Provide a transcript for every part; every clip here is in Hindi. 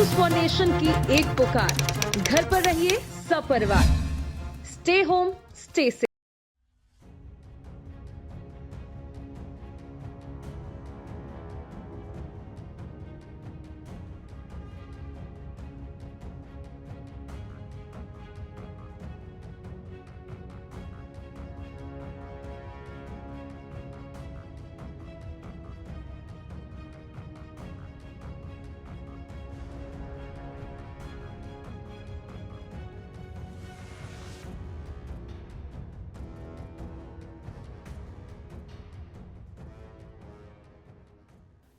न्यूज फॉर नेशन की एक पुकार, घर पर रहिए सपरिवार। Stay home, stay safe.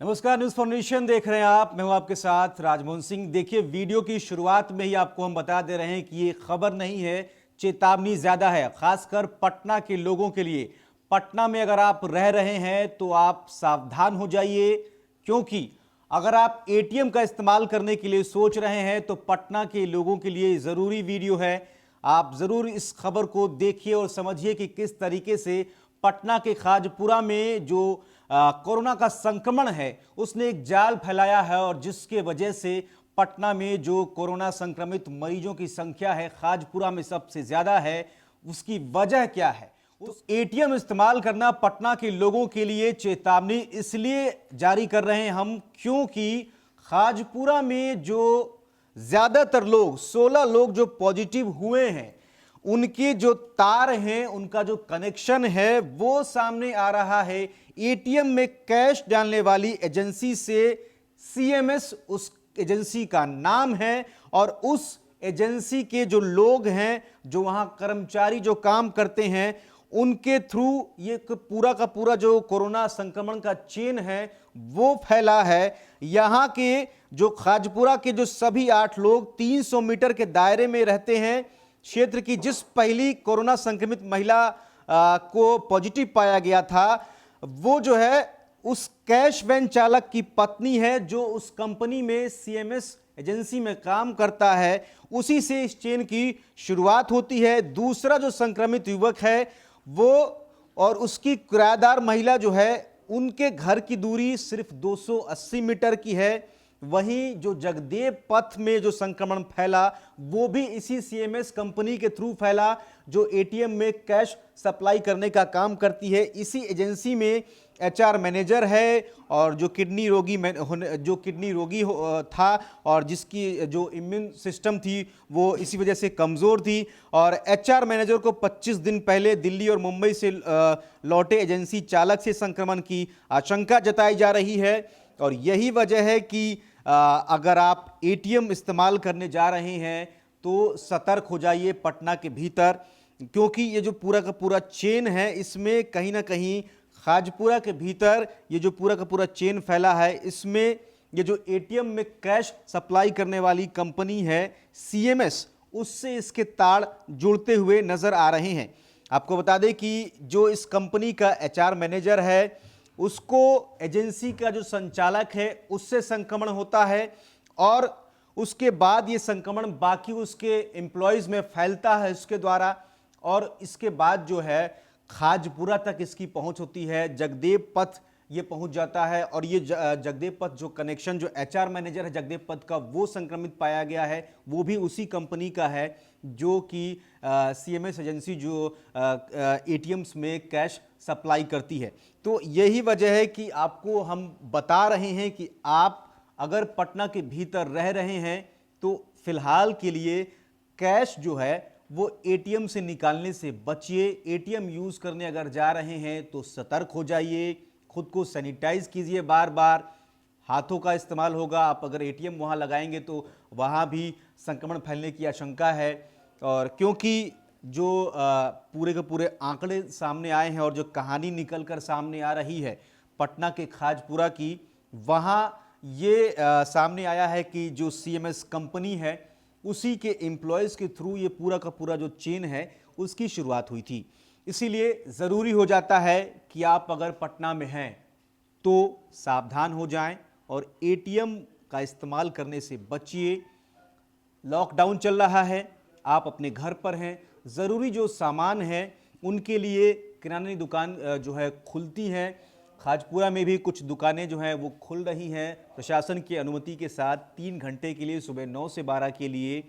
नमस्कार, न्यूज फॉर नेशन देख रहे हैं आप। मैं हूं आपके साथ राजमोहन सिंह। देखिए, वीडियो की शुरुआत में ही आपको हम बता दे रहे हैं कि ये खबर नहीं है, चेतावनी ज्यादा है, खासकर पटना के लोगों के लिए। पटना में अगर आप रह रहे हैं तो आप सावधान हो जाइए, क्योंकि अगर आप एटीएम का इस्तेमाल करने के लिए सोच रहे हैं तो पटना के लोगों के लिए जरूरी वीडियो है। आप जरूर इस खबर को देखिए और समझिए कि किस तरीके से पटना के खाजपुरा में जो कोरोना का संक्रमण है उसने एक जाल फैलाया है, और जिसके वजह से पटना में जो कोरोना संक्रमित मरीजों की संख्या है खाजपुरा में सबसे ज्यादा है। उसकी वजह क्या है? उस एटीएम इस्तेमाल करना पटना के लोगों के लिए चेतावनी इसलिए जारी कर रहे हैं हम, क्योंकि खाजपुरा में जो ज्यादातर लोग 16 लोग जो पॉजिटिव हुए हैं, उनके जो तार हैं, उनका जो कनेक्शन है वो सामने आ रहा है एटीएम में कैश डालने वाली एजेंसी से। सीएमएस उस एजेंसी का नाम है, और उस एजेंसी के जो लोग हैं, जो वहां कर्मचारी जो काम करते हैं, उनके थ्रू ये पूरा का पूरा जो कोरोना संक्रमण का चेन है वो फैला है। यहां के जो खाजपुरा के जो सभी 8 लोग 300 मीटर के दायरे में रहते हैं, क्षेत्र की जिस पहली कोरोना संक्रमित महिला को पॉजिटिव पाया गया था, वो जो है उस कैश वैन चालक की पत्नी है, जो उस कंपनी में सीएमएस एजेंसी में काम करता है। उसी से इस चेन की शुरुआत होती है। दूसरा जो संक्रमित युवक है वो और उसकी किराएदार महिला जो है, उनके घर की दूरी सिर्फ 280 मीटर की है। वहीं जो जगदेव पथ में जो संक्रमण फैला वो भी इसी सीएमएस कंपनी के थ्रू फैला, जो एटीएम में कैश सप्लाई करने का काम करती है। इसी एजेंसी में एचआर मैनेजर है, और जो किडनी रोगी था, और जिसकी जो इम्यून सिस्टम थी वो इसी वजह से कमज़ोर थी। और एचआर मैनेजर को 25 दिन पहले दिल्ली और मुंबई से लौटे एजेंसी चालक से संक्रमण की आशंका जताई जा रही है। और यही वजह है कि अगर आप एटीएम इस्तेमाल करने जा रहे हैं तो सतर्क हो जाइए पटना के भीतर, क्योंकि ये जो पूरा का पूरा चेन है, इसमें कहीं ना कहीं खाजपुरा के भीतर ये जो पूरा का पूरा चेन फैला है, इसमें ये जो एटीएम में कैश सप्लाई करने वाली कंपनी है सीएमएस, उससे इसके तार जुड़ते हुए नजर आ रहे हैं। आपको बता दें कि जो इस कंपनी का एचआर मैनेजर है, उसको एजेंसी का जो संचालक है उससे संक्रमण होता है, और उसके बाद ये संक्रमण बाकी उसके एम्प्लॉयज में फैलता है उसके द्वारा, और इसके बाद जो है खाजपुरा तक इसकी पहुंच होती है। जगदेव पथ ये पहुंच जाता है, और ये जगदेव पथ जो कनेक्शन जो एचआर मैनेजर है जगदेव पथ का, वो संक्रमित पाया गया है। वो भी उसी कंपनी का है जो कि सीएमएस एजेंसी जो एटीएम्स में कैश सप्लाई करती है। तो यही वजह है कि आपको हम बता रहे हैं कि आप अगर पटना के भीतर रह रहे हैं तो फिलहाल के लिए कैश जो है वो एटीएम से निकालने से बचिए। एटीएम यूज करने अगर जा रहे हैं तो सतर्क हो जाइए, खुद को सैनिटाइज कीजिए, बार बार हाथों का इस्तेमाल होगा। आप अगर एटीएम वहां लगाएंगे तो वहां भी संक्रमण फैलने की आशंका है। और क्योंकि जो पूरे के पूरे आंकड़े सामने आए हैं और जो कहानी निकल कर सामने आ रही है पटना के खाजपुरा की, वहां ये सामने आया है कि जो सीएमएस कंपनी है उसी के एम्प्लॉयज़ के थ्रू ये पूरा का पूरा जो चेन है उसकी शुरुआत हुई थी। इसीलिए ज़रूरी हो जाता है कि आप अगर पटना में हैं तो सावधान हो जाएं और एटीएम का इस्तेमाल करने से बचिए। लॉकडाउन चल रहा है, आप अपने घर पर हैं, ज़रूरी जो सामान है उनके लिए किराने दुकान जो है खुलती हैं। खाजपुरा में भी कुछ दुकानें जो हैं वो खुल रही हैं प्रशासन की अनुमति के साथ 3 घंटे के लिए, सुबह 9 से 12 के लिए।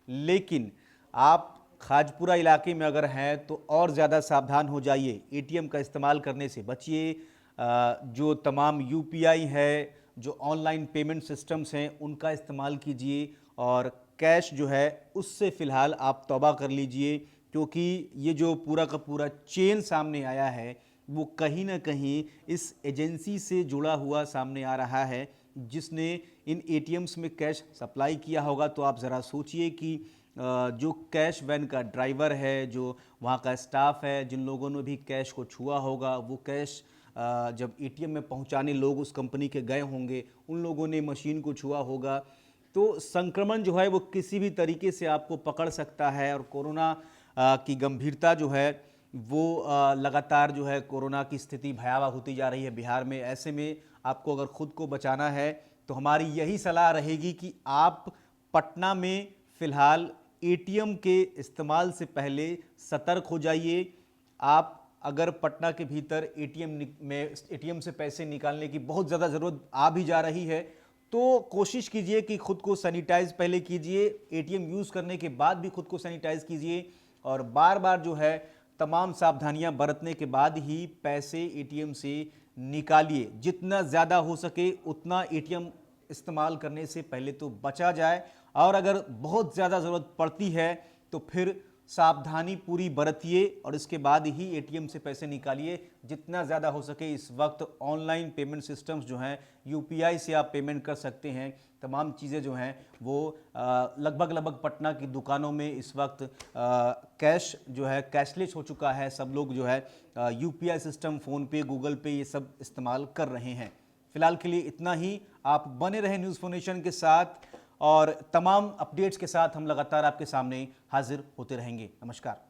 लेकिन आप खाजपुरा इलाके में अगर हैं तो और ज़्यादा सावधान हो जाइए, एटीएम का इस्तेमाल करने से बचिए। जो तमाम यूपीआई है, जो ऑनलाइन पेमेंट सिस्टम्स हैं, उनका इस्तेमाल कीजिए और कैश जो है उससे फ़िलहाल आप तौबा कर लीजिए, क्योंकि ये जो पूरा का पूरा चेन सामने आया है वो कहीं ना कहीं इस एजेंसी से जुड़ा हुआ सामने आ रहा है जिसने इन एटीएम्स में कैश सप्लाई किया होगा। तो आप ज़रा सोचिए कि जो कैश वैन का ड्राइवर है, जो वहाँ का स्टाफ है, जिन लोगों ने भी कैश को छुआ होगा, वो कैश जब एटीएम में पहुँचाने लोग उस कंपनी के गए होंगे, उन लोगों ने मशीन को छुआ होगा, तो संक्रमण जो है वो किसी भी तरीके से आपको पकड़ सकता है। और कोरोना की गंभीरता जो है वो लगातार जो है कोरोना की स्थिति भयावह होती जा रही है बिहार में। ऐसे में आपको अगर खुद को बचाना है तो हमारी यही सलाह रहेगी कि आप पटना में फ़िलहाल एटीएम के इस्तेमाल से पहले सतर्क हो जाइए। आप अगर पटना के भीतर एटीएम से पैसे निकालने की बहुत ज़्यादा ज़रूरत आ भी जा रही है तो कोशिश कीजिए कि खुद को सैनिटाइज पहले कीजिए, एटीएम यूज़ करने के बाद भी खुद को सैनिटाइज कीजिए और बार बार जो है तमाम सावधानियां बरतने के बाद ही पैसे एटीएम से निकालिए। जितना ज़्यादा हो सके उतना एटीएम इस्तेमाल करने से पहले तो बचा जाए, और अगर बहुत ज़्यादा ज़रूरत पड़ती है तो फिर सावधानी पूरी बरतिए और इसके बाद ही एटीएम से पैसे निकालिए। जितना ज़्यादा हो सके इस वक्त ऑनलाइन पेमेंट सिस्टम्स जो हैं, यूपीआई से आप पेमेंट कर सकते हैं। तमाम चीज़ें जो हैं वो लगभग पटना की दुकानों में इस वक्त कैश जो है कैशलेस हो चुका है। सब लोग जो है यूपीआई सिस्टम, फ़ोनपे, गूगल पे, ये सब इस्तेमाल कर रहे हैं। फिलहाल के लिए इतना ही। आप बने रहें न्यूज़ फोर नेशन के साथ और तमाम अपडेट्स के साथ हम लगातार आपके सामने हाजिर होते रहेंगे। नमस्कार।